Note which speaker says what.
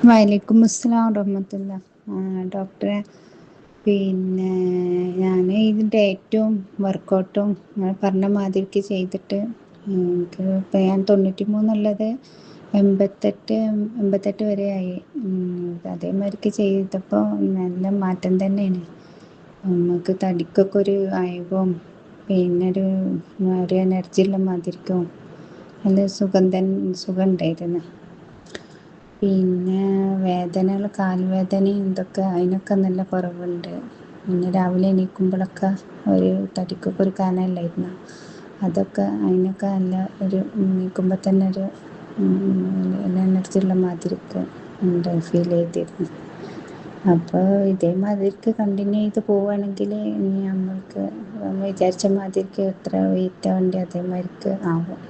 Speaker 1: വലൈക്കും മുസ്സലാം റഹ്മത്തുള്ള. ഡോക്ടറെ, പിന്നെ ഞാൻ ഈ ഡയറ്റും വർക്കൗട്ടും നിങ്ങൾ പറഞ്ഞ മാതിരിക്ക് ചെയ്തിട്ട് എനിക്ക് ഇപ്പം ഞാൻ 93 ഉള്ളത് 88 വരെ ആയി. അതേമാതിരിക്ക് ചെയ്തപ്പോൾ നല്ല മാറ്റം തന്നെയാണ്. നമുക്ക് തടിക്കൊക്കെ ഒരു അയവും പിന്നെ ഒരു എനർജി ഉള്ള മാതിരിക്കും നല്ല സുഖം ഉണ്ടായിരുന്നു. പിന്നെ വേദനകൾ, കാൽവേദനയും ഇതൊക്കെ അതിനൊക്കെ നല്ല കുറവുണ്ട്. പിന്നെ രാവിലെ എണീക്കുമ്പോഴൊക്കെ ഒരു തടിക്കൊക്കെ ഒരു കനമില്ലായിരുന്നു. അതൊക്കെ അതിനൊക്കെ നല്ല ഒരു എണീക്കുമ്പോൾ തന്നെ ഒരു എനർജി ഉള്ള മാതിരിക്ക് ഉണ്ട് ഫീൽ ചെയ്തിരുന്നു. അപ്പോൾ ഇതേമാതിരിക്ക് കണ്ടിന്യൂ ചെയ്ത് പോവുകയാണെങ്കിൽ ഇനി നമ്മൾക്ക് വിചാരിച്ച മാതിരിക്ക് എത്ര വെയിറ്റ് വേണ്ടി അതേമാതിരിക്ക് ആവും.